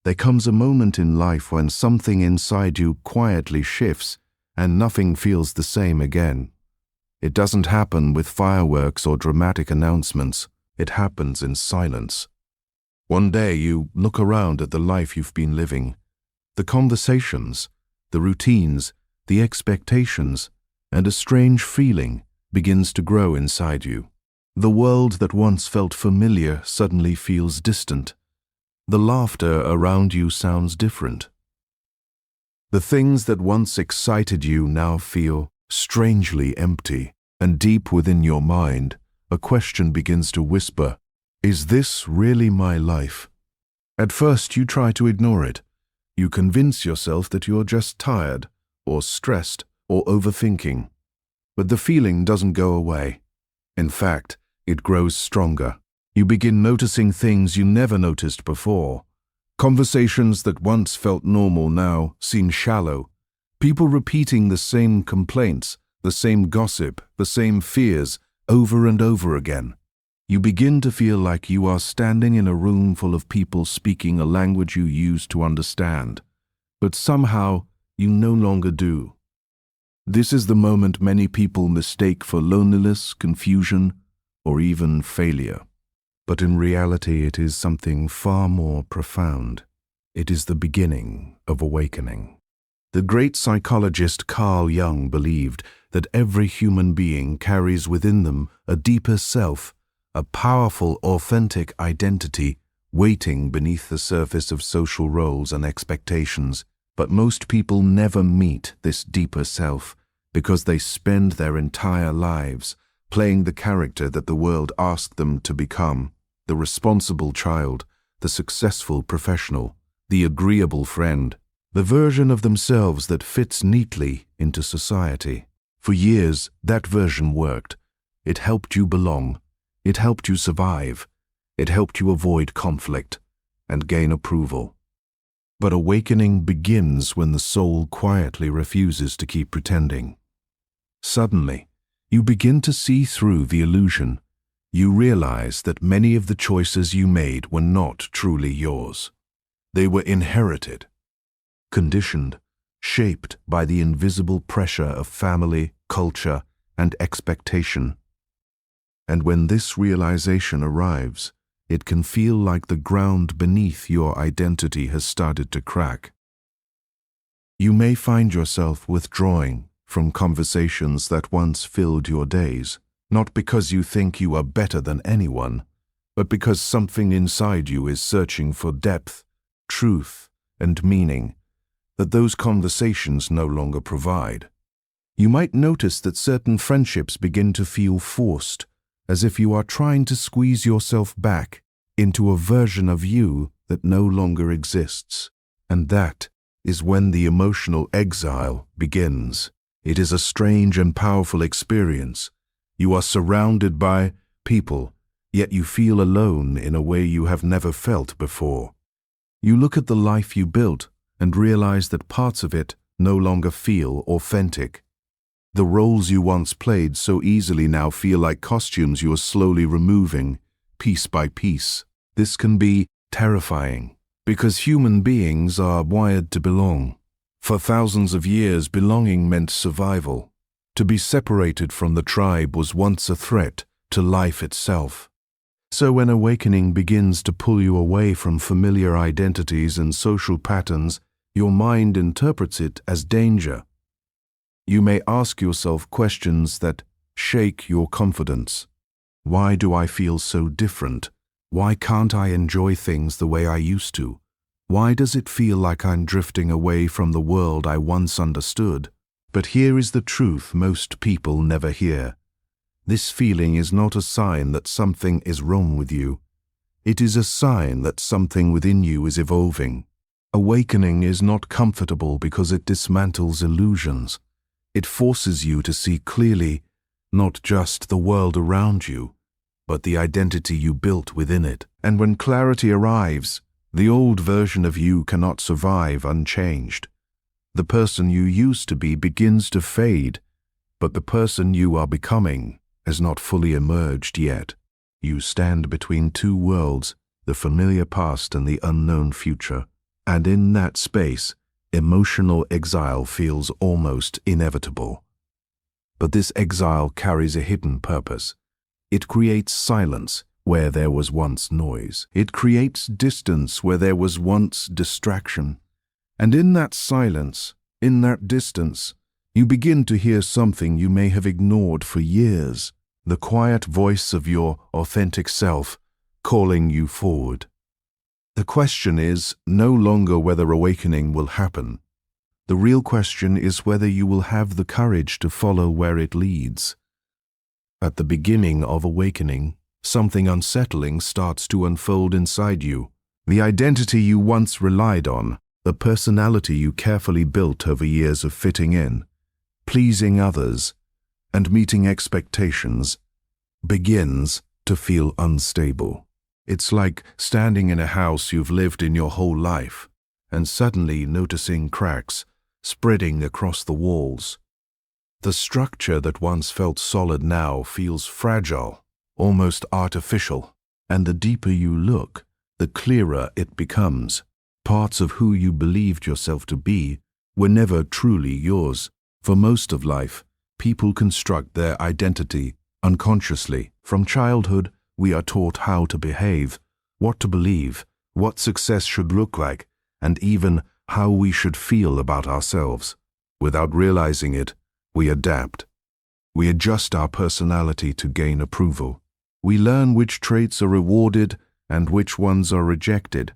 There comes a moment in life when something inside you quietly shifts and nothing feels the same again. It doesn't happen with fireworks or dramatic announcements. It happens in silence. One day you look around at the life you've been living, the conversations, the routines, the expectations, and a strange feeling begins to grow inside you. The world that once felt familiar suddenly feels distant. The laughter around you sounds different. The things that once excited you now feel strangely empty, and deep within your mind, a question begins to whisper, "Is this really my life?" At first you try to ignore it. You convince yourself that you're just tired, or stressed, or overthinking. But the feeling doesn't go away. In fact, it grows stronger. You begin noticing things you never noticed before. Conversations that once felt normal now seem shallow. People repeating the same complaints, the same gossip, the same fears, over and over again. You begin to feel like you are standing in a room full of people speaking a language you used to understand, but somehow you no longer do. This is the moment many people mistake for loneliness, confusion, or even failure. But in reality, it is something far more profound. It is the beginning of awakening. The great psychologist Carl Jung believed that every human being carries within them a deeper self, a powerful, authentic identity waiting beneath the surface of social roles and expectations. But most people never meet this deeper self because they spend their entire lives playing the character that the world asked them to become. The responsible child, the successful professional, the agreeable friend, the version of themselves that fits neatly into society. For years, that version worked. It helped you belong. It helped you survive. It helped you avoid conflict and gain approval. But awakening begins when the soul quietly refuses to keep pretending. Suddenly, you begin to see through the illusion. You realize that many of the choices you made were not truly yours. They were inherited, conditioned, shaped by the invisible pressure of family, culture, and expectation. And when this realization arrives, it can feel like the ground beneath your identity has started to crack. You may find yourself withdrawing from conversations that once filled your days, not because you think you are better than anyone, but because something inside you is searching for depth, truth, and meaning that those conversations no longer provide. You might notice that certain friendships begin to feel forced, as if you are trying to squeeze yourself back into a version of you that no longer exists. And that is when the emotional exile begins. It is a strange and powerful experience. You are surrounded by people, yet you feel alone in a way you have never felt before. You look at the life you built and realize that parts of it no longer feel authentic. The roles you once played so easily now feel like costumes you are slowly removing, piece by piece. This can be terrifying, because human beings are wired to belong. For thousands of years, belonging meant survival. To be separated from the tribe was once a threat to life itself. So when awakening begins to pull you away from familiar identities and social patterns, your mind interprets it as danger. You may ask yourself questions that shake your confidence. Why do I feel so different? Why can't I enjoy things the way I used to? Why does it feel like I'm drifting away from the world I once understood? But here is the truth most people never hear. This feeling is not a sign that something is wrong with you. It is a sign that something within you is evolving. Awakening is not comfortable because it dismantles illusions. It forces you to see clearly not just the world around you, but the identity you built within it. And when clarity arrives, the old version of you cannot survive unchanged. The person you used to be begins to fade, but the person you are becoming has not fully emerged yet. You stand between two worlds, the familiar past and the unknown future, And in that space, emotional exile feels almost inevitable. But this exile carries a hidden purpose. It creates silence where there was once noise. It creates distance where there was once distraction. And in that silence, in that distance, you begin to hear something you may have ignored for years, the quiet voice of your authentic self calling you forward. The question is no longer whether awakening will happen. The real question is whether you will have the courage to follow where it leads. At the beginning of awakening, something unsettling starts to unfold inside you. The identity you once relied on, the personality you carefully built over years of fitting in, pleasing others, and meeting expectations, begins to feel unstable. It's like standing in a house you've lived in your whole life, and suddenly noticing cracks spreading across the walls. The structure that once felt solid now feels fragile, almost artificial, and the deeper you look, the clearer it becomes. Parts of who you believed yourself to be were never truly yours. For most of life, people construct their identity unconsciously. From childhood, we are taught how to behave, what to believe, what success should look like, and even how we should feel about ourselves. Without realizing it, we adapt. We adjust our personality to gain approval. We learn which traits are rewarded and which ones are rejected.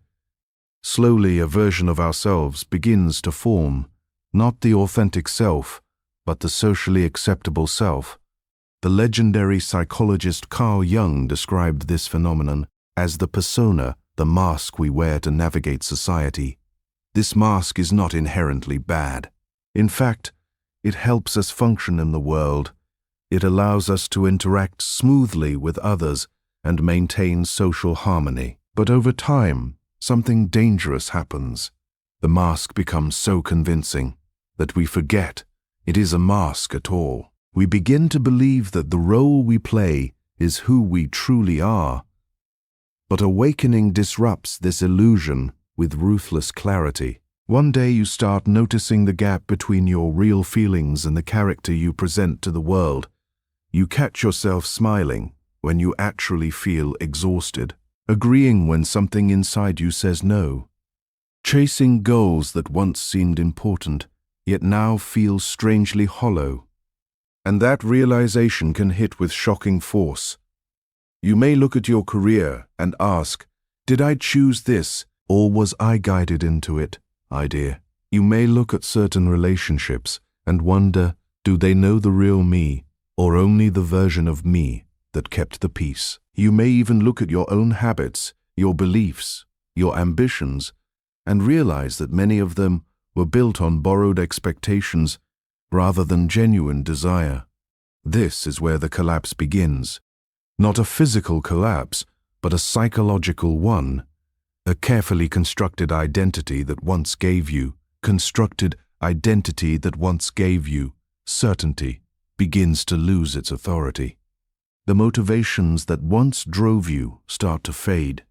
Slowly, a version of ourselves begins to form, not the authentic self, but the socially acceptable self. The legendary psychologist Carl Jung described this phenomenon as the persona, the mask we wear to navigate society. This mask is not inherently bad. In fact, it helps us function in the world. It allows us to interact smoothly with others and maintain social harmony. But over time, something dangerous happens. The mask becomes so convincing that we forget it is a mask at all. We begin to believe that the role we play is who we truly are. But awakening disrupts this illusion with ruthless clarity. One day you start noticing the gap between your real feelings and the character you present to the world. You catch yourself smiling when you actually feel exhausted, agreeing when something inside you says no, chasing goals that once seemed important, yet now feel strangely hollow. And that realization can hit with shocking force. You may look at your career and ask, did I choose this, or was I guided into it? Idea. You may look at certain relationships and wonder, do they know the real me, or only the version of me that kept the peace? You may even look at your own habits, your beliefs, your ambitions, and realize that many of them were built on borrowed expectations rather than genuine desire. This is where the collapse begins. Not a physical collapse, but a psychological one. A carefully constructed identity that once gave you certainty begins to lose its authority. The motivations that once drove you start to fade.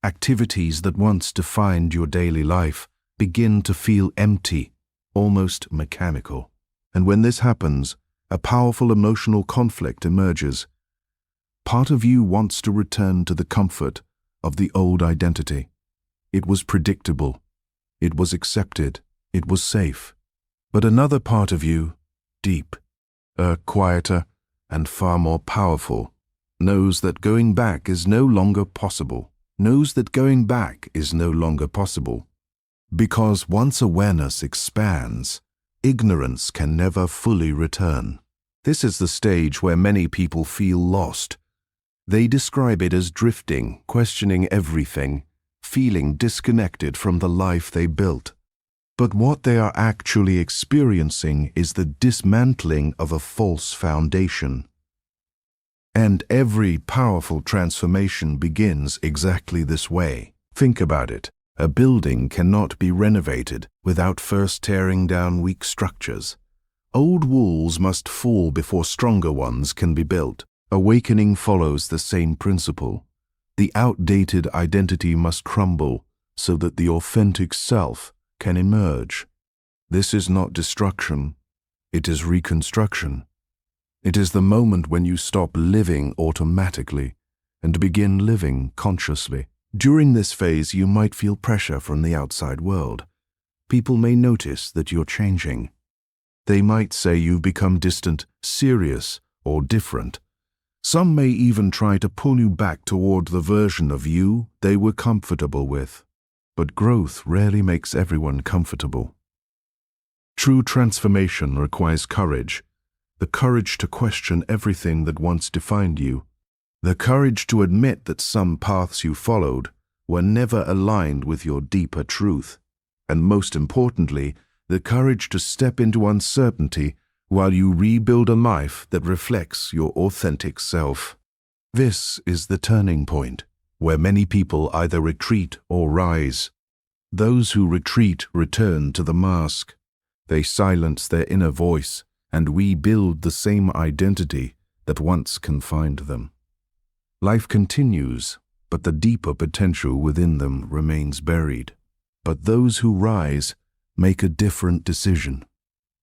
Activities that once defined your daily life begin to feel empty, almost mechanical. And when this happens, a powerful emotional conflict emerges. Part of you wants to return to the comfort of the old identity. It was predictable. It was accepted. It was safe. But another part of you, deep, quieter, and far more powerful, knows that going back is no longer possible. Because once awareness expands, ignorance can never fully return. This is the stage where many people feel lost. They describe it as drifting, questioning everything, feeling disconnected from the life they built. But what they are actually experiencing is the dismantling of a false foundation. And every powerful transformation begins exactly this way. Think about it. A building cannot be renovated without first tearing down weak structures. Old walls must fall before stronger ones can be built. Awakening follows the same principle. The outdated identity must crumble so that the authentic self can emerge. This is not destruction, it is reconstruction. It is the moment when you stop living automatically and begin living consciously. During this phase, you might feel pressure from the outside world. People may notice that you're changing. They might say you've become distant, serious, or different. Some may even try to pull you back toward the version of you they were comfortable with. But growth rarely makes everyone comfortable. True transformation requires courage. The courage to question everything that once defined you. The courage to admit that some paths you followed were never aligned with your deeper truth. And most importantly, the courage to step into uncertainty while you rebuild a life that reflects your authentic self. This is the turning point, where many people either retreat or rise. Those who retreat return to the mask. They silence their inner voice and rebuild the same identity that once confined them. Life continues, but the deeper potential within them remains buried. But those who rise make a different decision.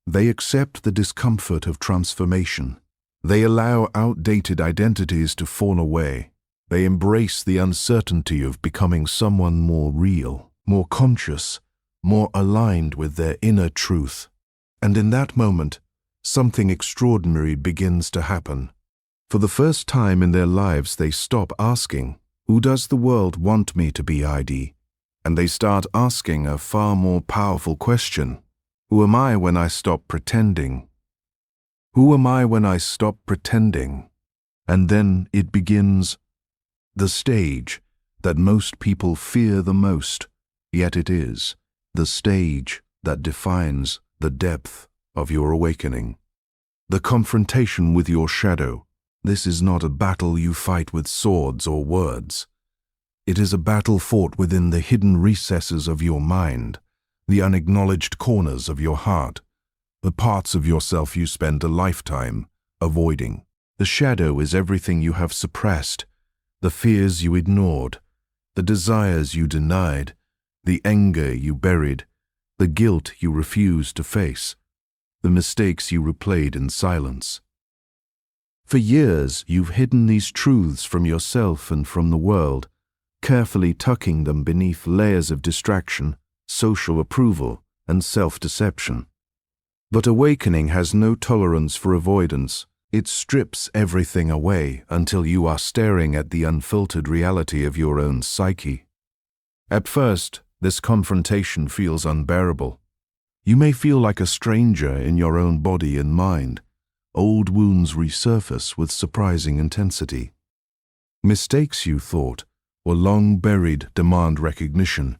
They accept the discomfort of transformation. They allow outdated identities to fall away. They embrace the uncertainty of becoming someone more real, more conscious, more aligned with their inner truth. And in that moment, something extraordinary begins to happen. For the first time in their lives, they stop asking, "Who does the world want me to be, ID?" And they start asking a far more powerful question. Who am I when I stop pretending? Who am I when I stop pretending? And then it begins, the stage that most people fear the most, yet it is the stage that defines the depth of your awakening. The confrontation with your shadow. This is not a battle you fight with swords or words. It is a battle fought within the hidden recesses of your mind, the unacknowledged corners of your heart, the parts of yourself you spend a lifetime avoiding. The shadow is everything you have suppressed, the fears you ignored, the desires you denied, the anger you buried, the guilt you refused to face, the mistakes you replayed in silence. For years, you've hidden these truths from yourself and from the world, carefully tucking them beneath layers of distraction, social approval, and self-deception. But awakening has no tolerance for avoidance. It strips everything away until you are staring at the unfiltered reality of your own psyche. At first, this confrontation feels unbearable. You may feel like a stranger in your own body and mind. Old wounds resurface with surprising intensity. Mistakes you thought were long buried demand recognition.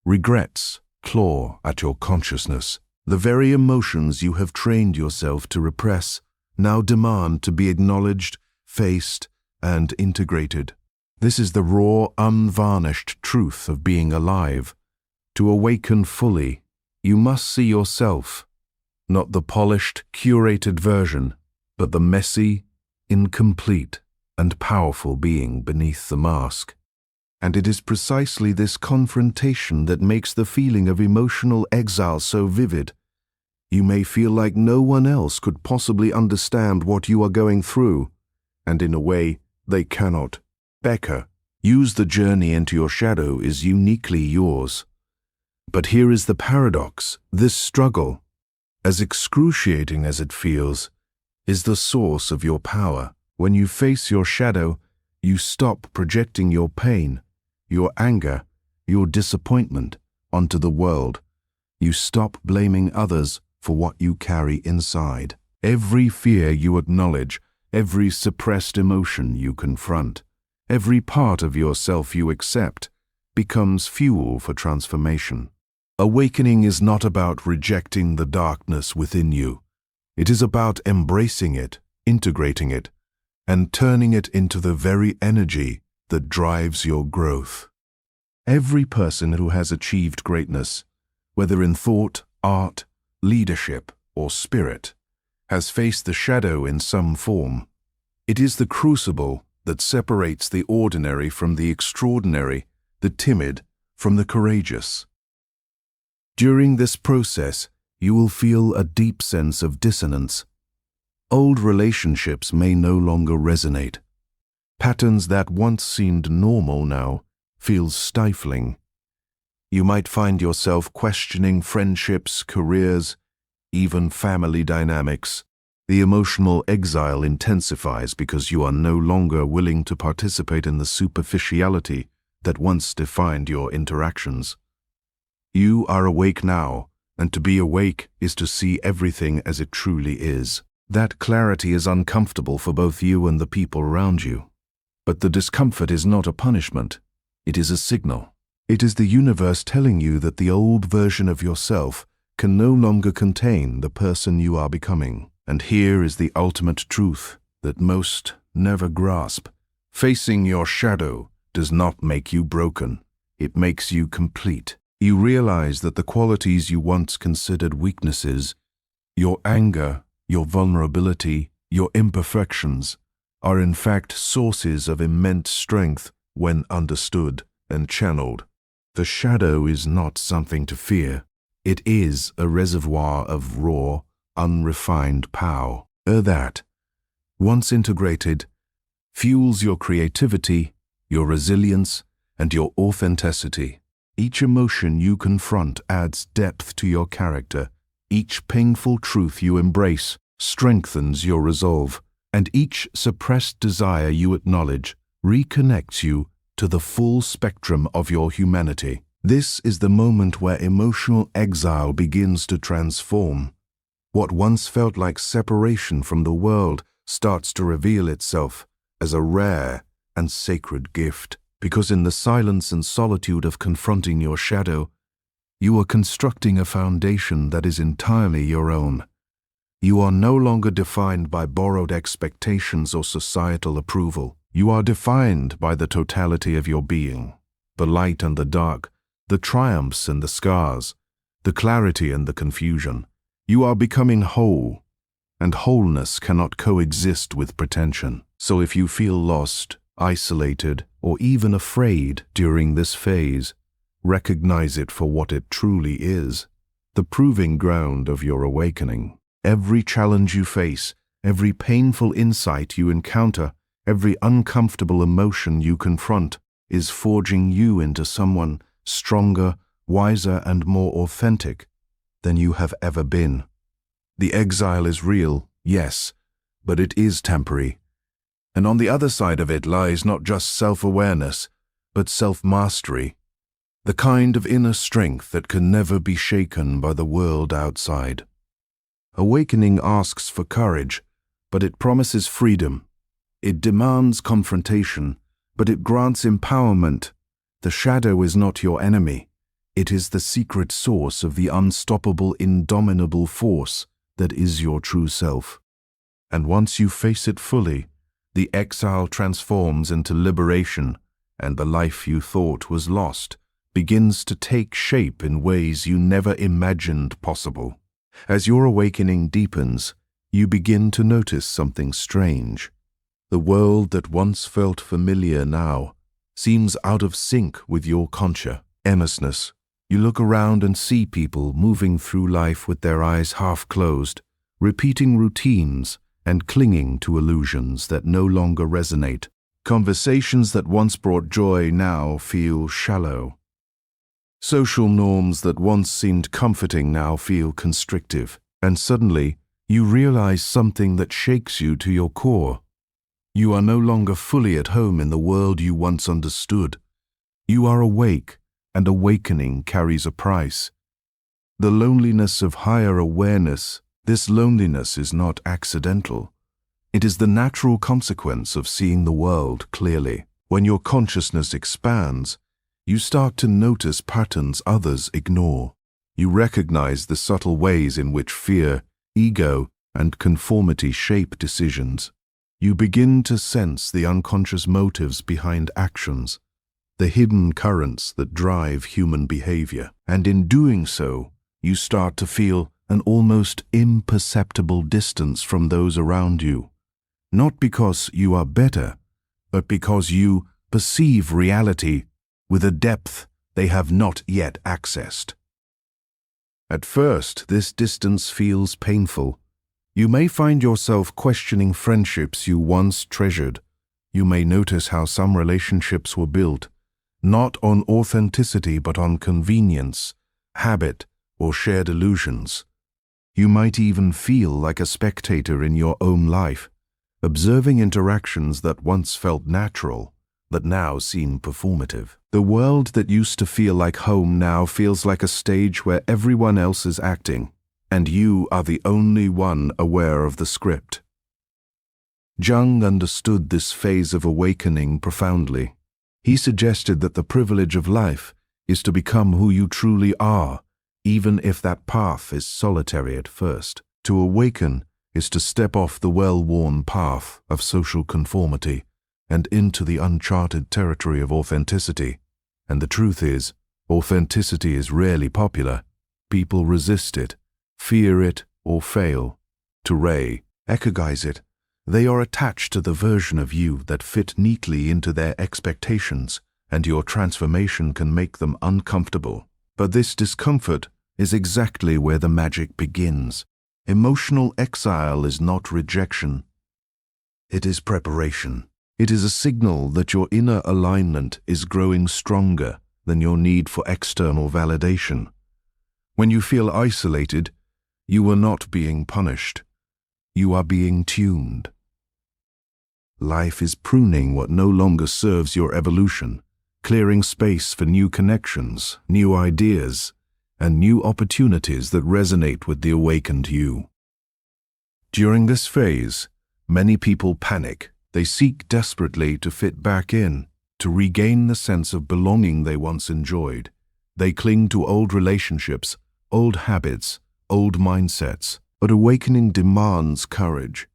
Regrets claw at your consciousness. The very emotions you have trained yourself to repress now demand to be acknowledged, faced, and integrated. This is the raw, unvarnished truth of being alive. To awaken fully, you must see yourself, not the polished, curated version, but the messy, incomplete, and powerful being beneath the mask. And it is precisely this confrontation that makes the feeling of emotional exile so vivid. You may feel like no one else could possibly understand what you are going through, and in a way, they cannot. Becker, use the journey into your shadow is uniquely yours. But here is the paradox. This struggle, as excruciating as it feels, is the source of your power. When you face your shadow, you stop projecting your pain, your anger, your disappointment onto the world. You stop blaming others for what you carry inside. Every fear you acknowledge, every suppressed emotion you confront, every part of yourself you accept, becomes fuel for transformation. Awakening is not about rejecting the darkness within you. It is about embracing it, integrating it, and turning it into the very energy that drives your growth. Every person who has achieved greatness, whether in thought, art, leadership, or spirit, has faced the shadow in some form. It is the crucible that separates the ordinary from the extraordinary, the timid from the courageous. During this process, you will feel a deep sense of dissonance. Old relationships may no longer resonate. Patterns that once seemed normal now feel stifling. You might find yourself questioning friendships, careers, even family dynamics. The emotional exile intensifies because you are no longer willing to participate in the superficiality that once defined your interactions. You are awake now, and to be awake is to see everything as it truly is. That clarity is uncomfortable for both you and the people around you. But the discomfort is not a punishment. It is a signal. It is the universe telling you that the old version of yourself can no longer contain the person you are becoming. And here is the ultimate truth that most never grasp. Facing your shadow does not make you broken. It makes you complete. You realize that the qualities you once considered weaknesses, your anger, your vulnerability, your imperfections, are in fact sources of immense strength when understood and channeled. The shadow is not something to fear. It is a reservoir of raw, unrefined power. That, once integrated, fuels your creativity, your resilience, and your authenticity. Each emotion you confront adds depth to your character. Each painful truth you embrace strengthens your resolve, and each suppressed desire you acknowledge reconnects you to the full spectrum of your humanity. This is the moment where emotional exile begins to transform. What once felt like separation from the world starts to reveal itself as a rare and sacred gift, because in the silence and solitude of confronting your shadow, you are constructing a foundation that is entirely your own. You are no longer defined by borrowed expectations or societal approval. You are defined by the totality of your being, the light and the dark, the triumphs and the scars, the clarity and the confusion. You are becoming whole, and wholeness cannot coexist with pretension. So if you feel lost, isolated, or even afraid during this phase, recognize it for what it truly is, the proving ground of your awakening. Every challenge you face, every painful insight you encounter, every uncomfortable emotion you confront is forging you into someone stronger, wiser, and more authentic than you have ever been. The exile is real, yes, but it is temporary. And on the other side of it lies not just self-awareness, but self-mastery, the kind of inner strength that can never be shaken by the world outside. Awakening asks for courage, but it promises freedom. It demands confrontation, but it grants empowerment. The shadow is not your enemy. It is the secret source of the unstoppable, indomitable force that is your true self. And once you face it fully, the exile transforms into liberation, and the life you thought was lost begins to take shape in ways you never imagined possible. As your awakening deepens, you begin to notice something strange. The world that once felt familiar now seems out of sync with your consciousness. You look around and see people moving through life with their eyes half closed, repeating routines and clinging to illusions that no longer resonate. Conversations that once brought joy now feel shallow. Social norms that once seemed comforting now feel constrictive. And suddenly, you realize something that shakes you to your core. You are no longer fully at home in the world you once understood. You are awake, and awakening carries a price. The loneliness of higher awareness. This loneliness is not accidental. It is the natural consequence of seeing the world clearly. When your consciousness expands, you start to notice patterns others ignore. You recognize the subtle ways in which fear, ego, and conformity shape decisions. You begin to sense the unconscious motives behind actions, the hidden currents that drive human behavior. And in doing so, you start to feel an almost imperceptible distance from those around you. Not because you are better, but because you perceive reality with a depth they have not yet accessed. At first, this distance feels painful. You may find yourself questioning friendships you once treasured. You may notice how some relationships were built, not on authenticity but on convenience, habit, or shared illusions. You might even feel like a spectator in your own life, observing interactions that once felt natural, but now seem performative. The world that used to feel like home now feels like a stage where everyone else is acting, and you are the only one aware of the script. Jung understood this phase of awakening profoundly. He suggested that the privilege of life is to become who you truly are, even if that path is solitary at first. To awaken is to step off the well-worn path of social conformity and into the uncharted territory of authenticity. And the truth is, authenticity is rarely popular. People resist it, fear it, or fail to recognize it. They are attached to the version of you that fit neatly into their expectations, and your transformation can make them uncomfortable. But this discomfort is exactly where the magic begins. Emotional exile is not rejection. It is preparation. It is a signal that your inner alignment is growing stronger than your need for external validation. When you feel isolated, you are not being punished. You are being tuned. Life is pruning what no longer serves your evolution, clearing space for new connections, new ideas, and new opportunities that resonate with the awakened you. During this phase, many people panic. They seek desperately to fit back in, to regain the sense of belonging they once enjoyed. They cling to old relationships, old habits, old mindsets, but awakening demands courage.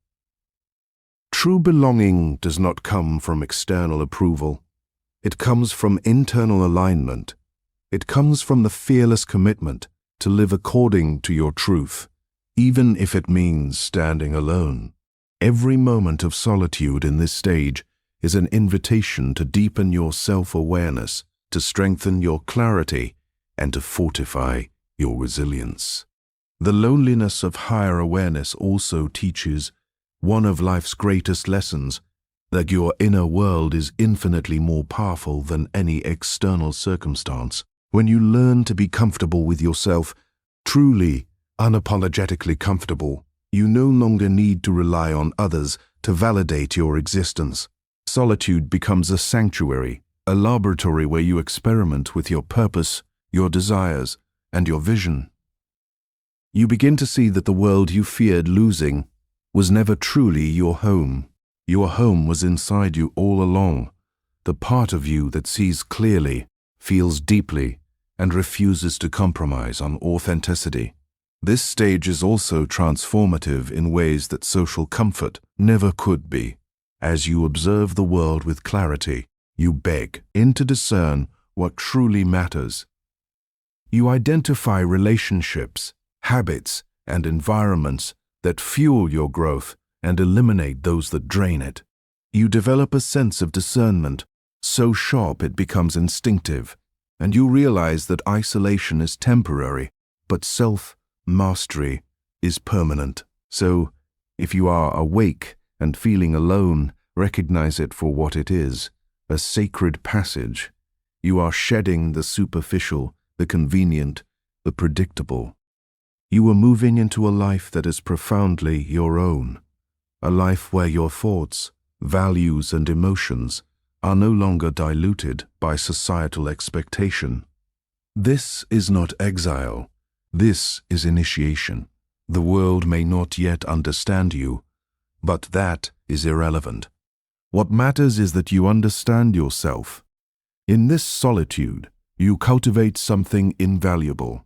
True belonging does not come from external approval. It comes from internal alignment. It comes from the fearless commitment to live according to your truth, even if it means standing alone. Every moment of solitude in this stage is an invitation to deepen your self-awareness, to strengthen your clarity, and to fortify your resilience. The loneliness of higher awareness also teaches one of life's greatest lessons, that your inner world is infinitely more powerful than any external circumstance. When you learn to be comfortable with yourself, truly, unapologetically comfortable, you no longer need to rely on others to validate your existence. Solitude becomes a sanctuary, a laboratory where you experiment with your purpose, your desires, and your vision. You begin to see that the world you feared losing was never truly your home. Your home was inside you all along, the part of you that sees clearly, feels deeply, and refuses to compromise on authenticity. This stage is also transformative in ways that social comfort never could be. As you observe the world with clarity, you begin to discern what truly matters. You identify relationships, habits, and environments that fuel your growth and eliminate those that drain it. You develop a sense of discernment, so sharp it becomes instinctive, and you realize that isolation is temporary, but self-mastery is permanent. So, if you are awake and feeling alone, recognize it for what it is, a sacred passage. You are shedding the superficial, the convenient, the predictable. You are moving into a life that is profoundly your own, a life where your thoughts, values, and emotions are no longer diluted by societal expectation. This is not exile. This is initiation. The world may not yet understand you, but that is irrelevant. What matters is that you understand yourself. In this solitude, you cultivate something invaluable.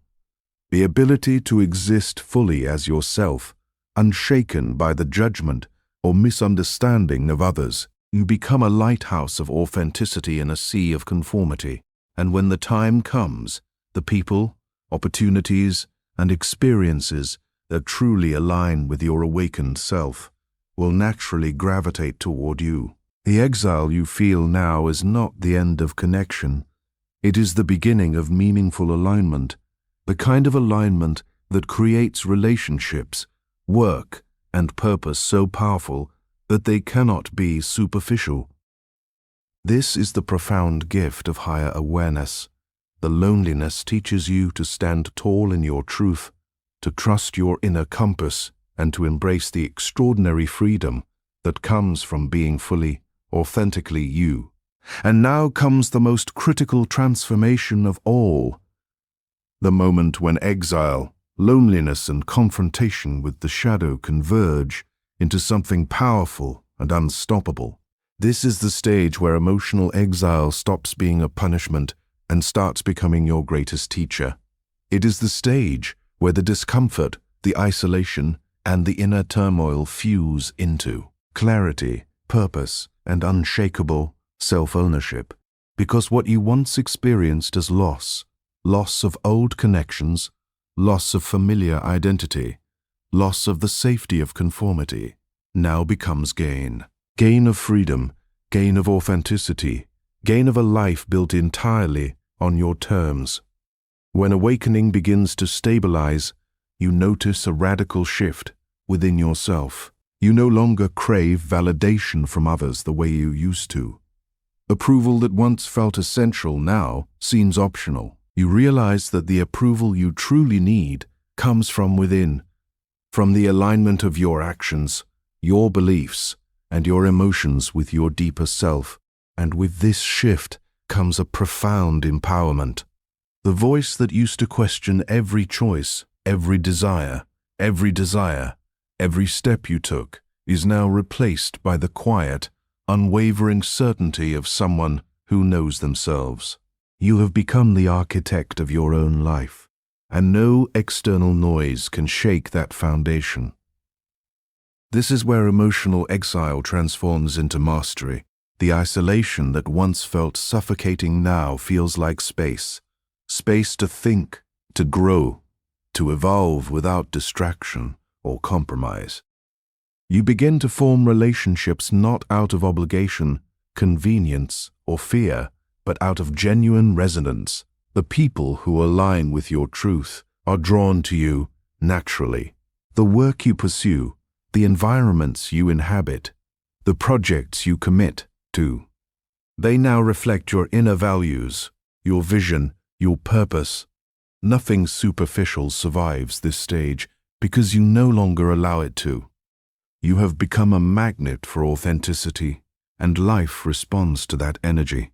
The ability to exist fully as yourself, unshaken by the judgment or misunderstanding of others. You become a lighthouse of authenticity in a sea of conformity. And when the time comes, the people, opportunities, and experiences that truly align with your awakened self will naturally gravitate toward you. The exile you feel now is not the end of connection. It is the beginning of meaningful alignment, the kind of alignment that creates relationships, work, and purpose so powerful that they cannot be superficial. This is the profound gift of higher awareness. The loneliness teaches you to stand tall in your truth, to trust your inner compass, and to embrace the extraordinary freedom that comes from being fully, authentically you. And now comes the most critical transformation of all. The moment when exile, loneliness, and confrontation with the shadow converge into something powerful and unstoppable. This is the stage where emotional exile stops being a punishment and starts becoming your greatest teacher. It is the stage where the discomfort, the isolation, and the inner turmoil fuse into clarity, purpose, and unshakable self-ownership. Because what you once experienced as loss of old connections, loss of familiar identity, loss of the safety of conformity, now becomes gain. Gain of freedom, gain of authenticity, gain of a life built entirely on your terms. When awakening begins to stabilize, you notice a radical shift within yourself. You no longer crave validation from others the way you used to. Approval that once felt essential now seems optional. You realize that the approval you truly need comes from within, from the alignment of your actions, your beliefs, and your emotions with your deeper self. And with this shift comes a profound empowerment. The voice that used to question every choice, every desire, every step you took, is now replaced by the quiet, unwavering certainty of someone who knows themselves. You have become the architect of your own life, and no external noise can shake that foundation. This is where emotional exile transforms into mastery. The isolation that once felt suffocating now feels like space. Space to think, to grow, to evolve without distraction or compromise. You begin to form relationships not out of obligation, convenience, or fear, but out of genuine resonance. The people who align with your truth are drawn to you naturally. The work you pursue, the environments you inhabit, the projects you commit to, they now reflect your inner values, your vision, your purpose. Nothing superficial survives this stage because you no longer allow it to. You have become a magnet for authenticity, and life responds to that energy.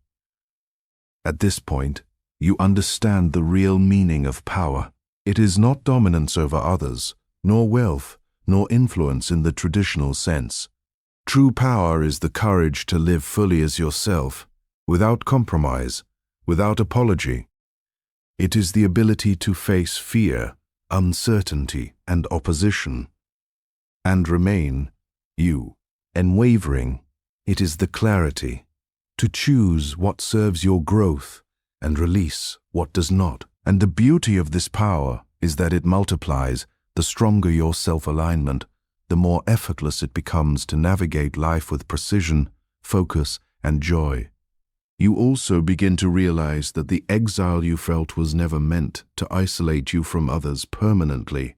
At this point, you understand the real meaning of power. It is not dominance over others, nor wealth, nor influence in the traditional sense. True power is the courage to live fully as yourself, without compromise, without apology. It is the ability to face fear, uncertainty, and opposition, and remain you, unwavering. It is the clarity to choose what serves your growth and release what does not. And the beauty of this power is that it multiplies. The stronger your self-alignment, the more effortless it becomes to navigate life with precision, focus, and joy. You also begin to realize that the exile you felt was never meant to isolate you from others permanently.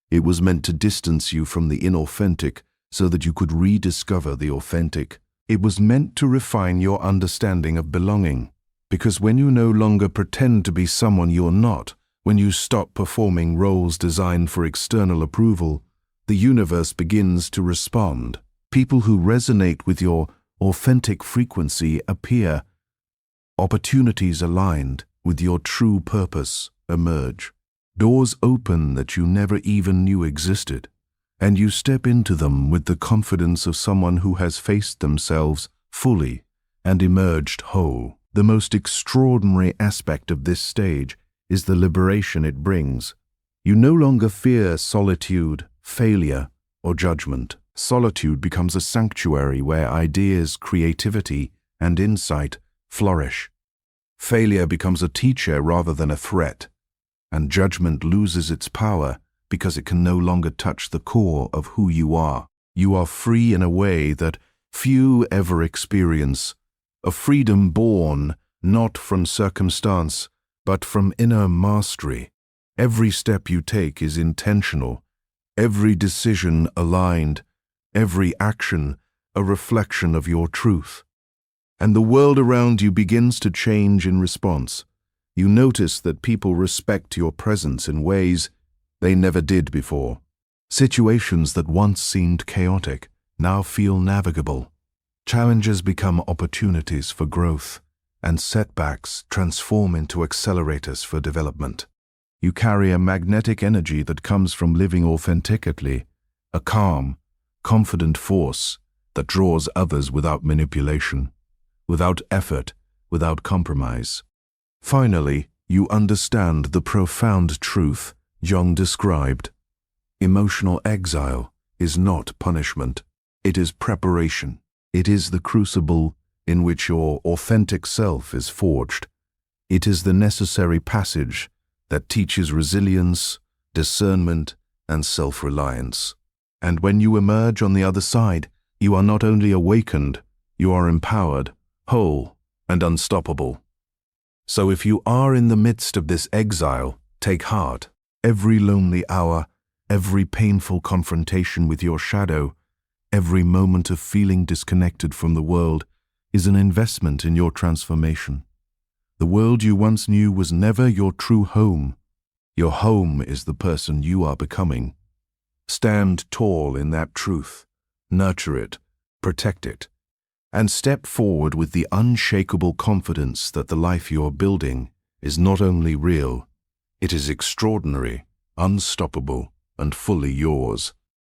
It was meant to distance you from the inauthentic so that you could rediscover the authentic. It was meant to refine your understanding of belonging, because when you no longer pretend to be someone you're not, when you stop performing roles designed for external approval, the universe begins to respond. People who resonate with your authentic frequency appear. Opportunities aligned with your true purpose emerge. Doors open that you never even knew existed, and you step into them with the confidence of someone who has faced themselves fully and emerged whole. The most extraordinary aspect of this stage is the liberation it brings. You no longer fear solitude, failure, or judgment. Solitude becomes a sanctuary where ideas, creativity, and insight flourish. Failure becomes a teacher rather than a threat, and judgment loses its power because it can no longer touch the core of who you are. You are free in a way that few ever experience, a freedom born not from circumstance, but from inner mastery. Every step you take is intentional, every decision aligned, every action a reflection of your truth. And the world around you begins to change in response. You notice that people respect your presence in ways they never did before. Situations that once seemed chaotic now feel navigable. Challenges become opportunities for growth, and setbacks transform into accelerators for development. You carry a magnetic energy that comes from living authentically, a calm, confident force that draws others without manipulation, without effort, without compromise. Finally, you understand the profound truth Jung described. Emotional exile is not punishment. It is preparation. It is the crucible in which your authentic self is forged. It is the necessary passage that teaches resilience, discernment, and self-reliance. And when you emerge on the other side, you are not only awakened, you are empowered, whole, and unstoppable. So if you are in the midst of this exile, take heart. Every lonely hour, every painful confrontation with your shadow, every moment of feeling disconnected from the world is an investment in your transformation. The world you once knew was never your true home. Your home is the person you are becoming. Stand tall in that truth, nurture it, protect it, and step forward with the unshakable confidence that the life you're building is not only real, it is extraordinary, unstoppable, and fully yours.